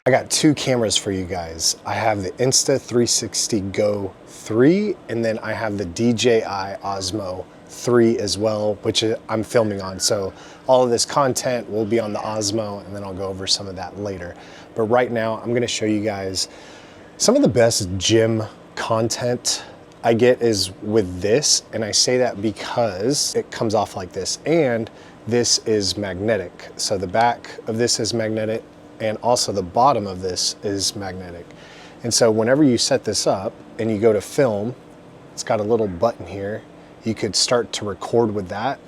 I got two cameras for you guys. I have the Insta360 Go 3, and then I have the DJI Osmo 3 as well, which I'm filming on. So all of this content will be on the Osmo, and then I'll go over some of that later. But right now, I'm gonna show you guys some of the best gym content I get is with this, and I say that because it comes off like this, and this is magnetic. So the back of this is magnetic, and also the bottom of this is magnetic. And so whenever you set this up and you go to film, it's got a little button here. You could start to record with that,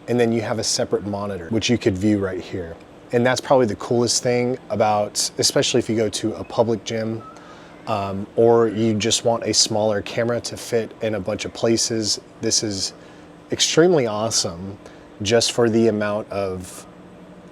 and then you have a separate monitor, which you could view right here. And that's probably the coolest thing about, especially if you go to a public gym, or you just want a smaller camera to fit in a bunch of places. This is extremely awesome just for the amount of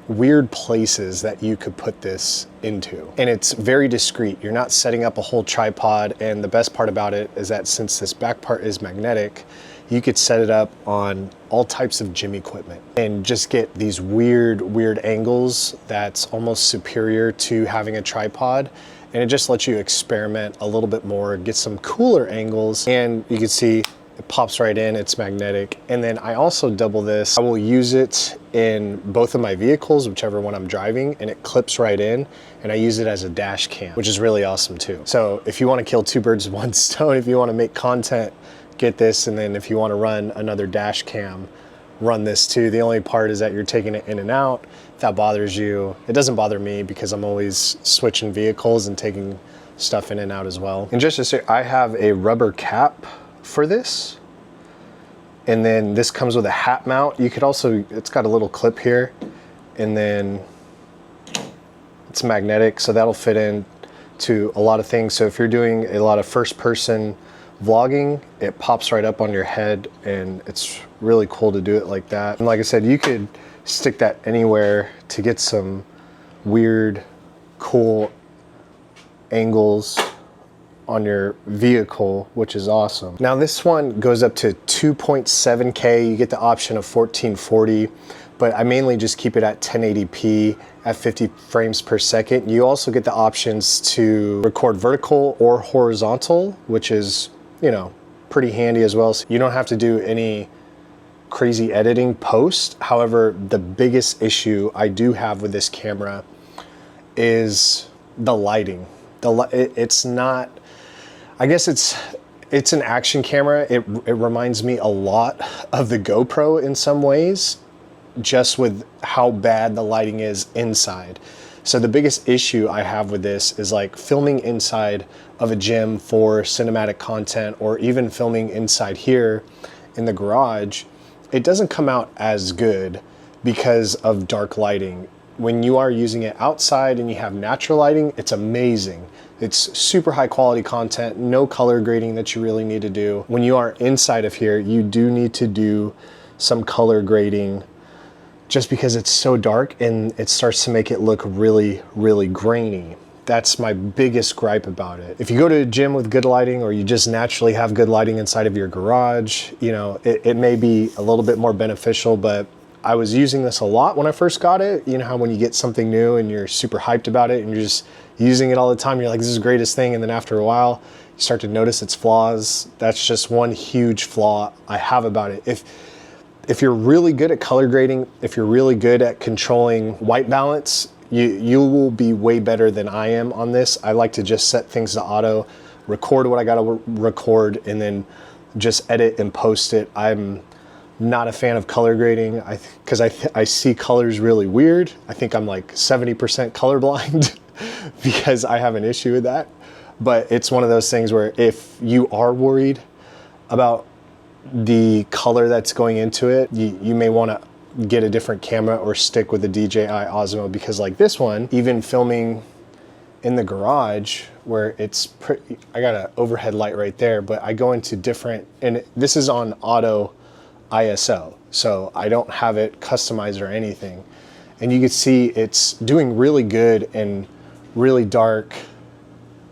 weird places that you could put this into. And it's very discreet. You're not setting up a whole tripod, and the best part about it is that since this back part is magnetic, you could set it up on all types of gym equipment and just get these weird angles that's almost superior to having a tripod. And it just lets you experiment a little bit more, get some cooler angles, and you can see it pops right in, it's magnetic. And then I also double this. I will use it in both of my vehicles, whichever one I'm driving, and it clips right in, and I use it as a dash cam, which is really awesome too. So if you want to kill two birds with one stone, if you want to make content, get this, and then if you want to run another dash cam, run this too. The only part is that you're taking it in and out. If that bothers you, it doesn't bother me because I'm always switching vehicles and taking stuff in and out as well. And just to say, I have a rubber cap for this, and then this comes with a hat mount. You could also, it's got a little clip here, and then it's magnetic, so that'll fit in to a lot of things. So if you're doing a lot of first person vlogging, it pops right up on your head, and it's really cool to do it like that. And like I said, you could stick that anywhere to get some weird, cool angles on your vehicle, which is awesome. Now this one goes up to 2.7K. You get the option of 1440, but I mainly just keep it at 1080p at 50 frames per second. You also get the options to record vertical or horizontal, which is, you know, pretty handy as well. So you don't have to do any crazy editing post. However, the biggest issue I do have with this camera is the lighting. It's not, I guess it's an action camera. It reminds me a lot of the GoPro in some ways, just with how bad the lighting is inside. So the biggest issue I have with this is like filming inside of a gym for cinematic content, or even filming inside here in the garage. It doesn't come out as good because of dark lighting. When you are using it outside and you have natural lighting, it's amazing. It's super high quality content, no color grading that you really need to do. When you are inside of here, you do need to do some color grading just because it's so dark and it starts to make it look really grainy. That's my biggest gripe about it. If you go to a gym with good lighting, or you just naturally have good lighting inside of your garage, you know, it may be a little bit more beneficial. But I was using this a lot when I first got it. You know how when you get something new and you're super hyped about it and you're just using it all the time, you're like, this is the greatest thing. And then after a while, you start to notice its flaws. That's just one huge flaw I have about it. If you're really good at color grading, if you're really good at controlling white balance, you will be way better than I am on this. I like to just set things to auto, record what I gotta record, and then just edit and post it. I'm not a fan of color grading because I see colors really weird. I think I'm like 70% colorblind because I have an issue with that. But it's one of those things where if you are worried about the color that's going into it, you may want to get a different camera or stick with the DJI Osmo, because like this one, even filming in the garage where it's I got an overhead light right there, but I go into different, and this is on auto ISO, so I don't have it customized or anything. And you can see it's doing really good in really dark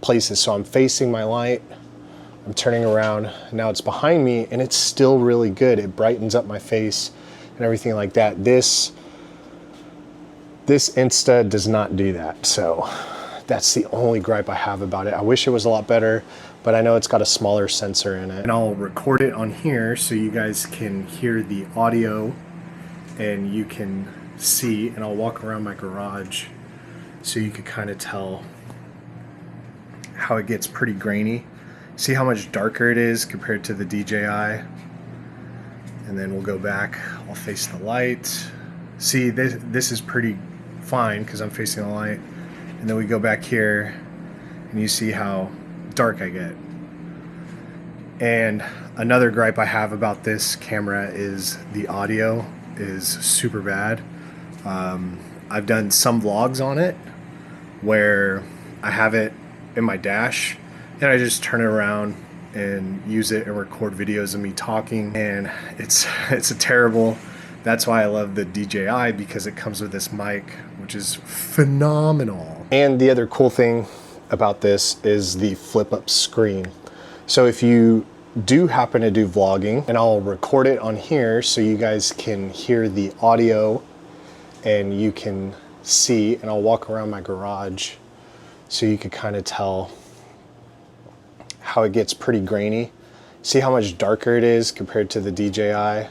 places. So I'm facing my light, I'm turning around, now it's behind me, and it's still really good. It brightens up my face and everything like that. This Insta does not do that. So that's the only gripe I have about it. I wish it was a lot better, but I know it's got a smaller sensor in it. And I'll record it on here so you guys can hear the audio and you can see, and I'll walk around my garage so you could kind of tell how it gets pretty grainy. See how much darker it is compared to the DJI? And then we'll go back, I'll face the light. See, this is pretty fine because I'm facing the light. And then we go back here and you see how dark I get. And another gripe I have about this camera is the audio is super bad. I've done some vlogs on it where I have it in my dash and I just turn it around and use it and record videos of me talking, and it's a terrible. That's why I love the DJI, because it comes with this mic, which is phenomenal. And the other cool thing about this is the flip up screen. So if you do happen to do vlogging, and I'll record it on here so you guys can hear the audio and you can see, and I'll walk around my garage so you could kind of tell how it gets pretty grainy. See how much darker it is compared to the DJI.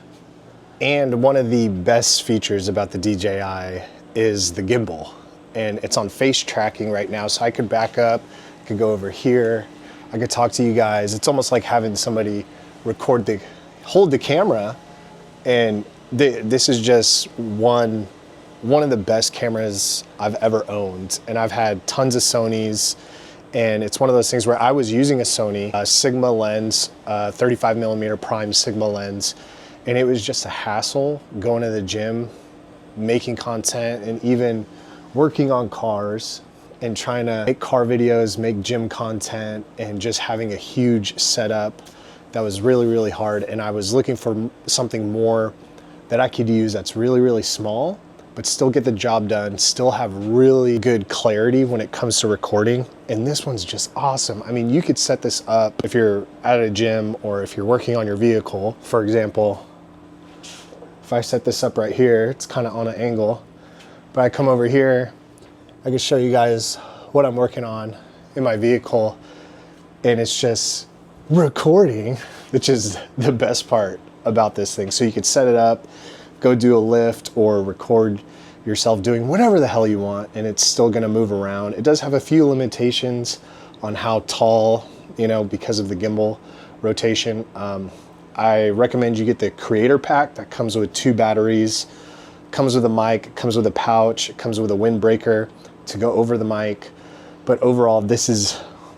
And one of the best features about the DJI is the gimbal. And it's on face tracking right now, so I could back up, I could go over here, I could talk to you guys. It's almost like having somebody hold the camera. And this is just one of the best cameras I've ever owned. And I've had tons of Sonys, and it's one of those things where I was using a Sony Sigma lens, 35mm prime Sigma lens, and it was just a hassle going to the gym, making content, and even working on cars and trying to make car videos, make gym content, and just having a huge setup that was really, really hard. And I was looking for something more that I could use that's really, really small, but still get the job done, still have really good clarity when it comes to recording. And this one's just awesome. I mean, you could set this up if you're at a gym or if you're working on your vehicle. For example, if I set this up right here, it's kind of on an angle, but I come over here, I can show you guys what I'm working on in my vehicle, and it's just recording, which is the best part about this thing. So you could set it up, go do a lift, or record yourself doing whatever the hell you want, and it's still gonna move around. It does have a few limitations on how tall, because of the gimbal rotation. I recommend you get the creator pack that comes with 2 batteries, comes with a mic, comes with a pouch, it comes with a windbreaker to go over the mic. But overall, this is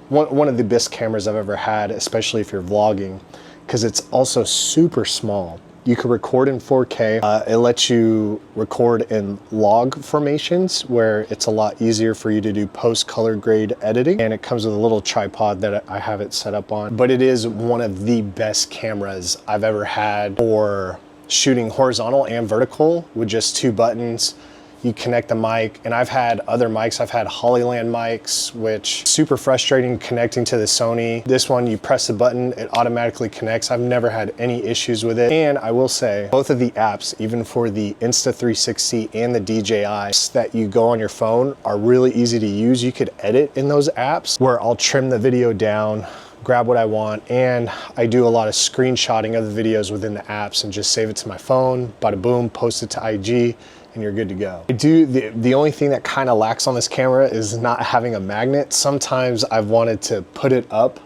one of the best cameras I've ever had, especially if you're vlogging, because it's also super small. You can record in 4K. It lets you record in log formations where it's a lot easier for you to do post color grade editing. And it comes with a little tripod that I have it set up on. But it is one of the best cameras I've ever had for shooting horizontal and vertical with just 2 buttons. You connect the mic, and I've had other mics. I've had Hollyland mics, which super frustrating connecting to the Sony. This one, you press the button, it automatically connects. I've never had any issues with it. And I will say, both of the apps, even for the Insta360 and the DJI that you go on your phone, are really easy to use. You could edit in those apps where I'll trim the video down, grab what I want, and I do a lot of screenshotting of the videos within the apps and just save it to my phone, bada boom, post it to IG, and you're good to go. The only thing that kind of lacks on this camera is not having a magnet. Sometimes I've wanted to put it up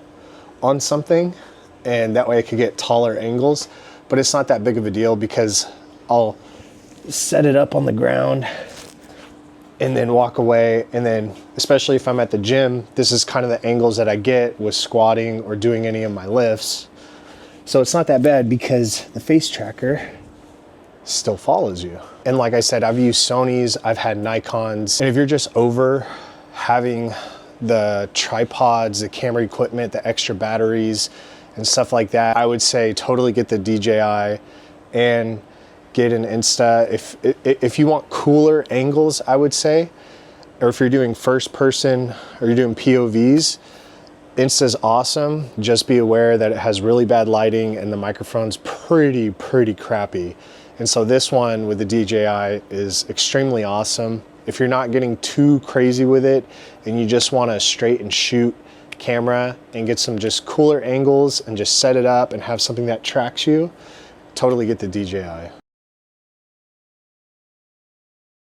on something, and that way I could get taller angles, but it's not that big of a deal because I'll set it up on the ground and then walk away. And then, especially if I'm at the gym, this is kind of the angles that I get with squatting or doing any of my lifts. So it's not that bad because the face tracker still follows you. And like I said, I've used Sonys, I've had Nikons, and if you're just over having the tripods, the camera equipment, the extra batteries and stuff like that, I would say totally get the DJI and get an Insta. If you want cooler angles, I would say, or if you're doing first person or you're doing POVs, Insta's awesome. Just be aware that it has really bad lighting and the microphone's pretty crappy. And so this one with the DJI is extremely awesome. If you're not getting too crazy with it and you just want a straight and shoot camera and get some just cooler angles and just set it up and have something that tracks you, totally get the DJI.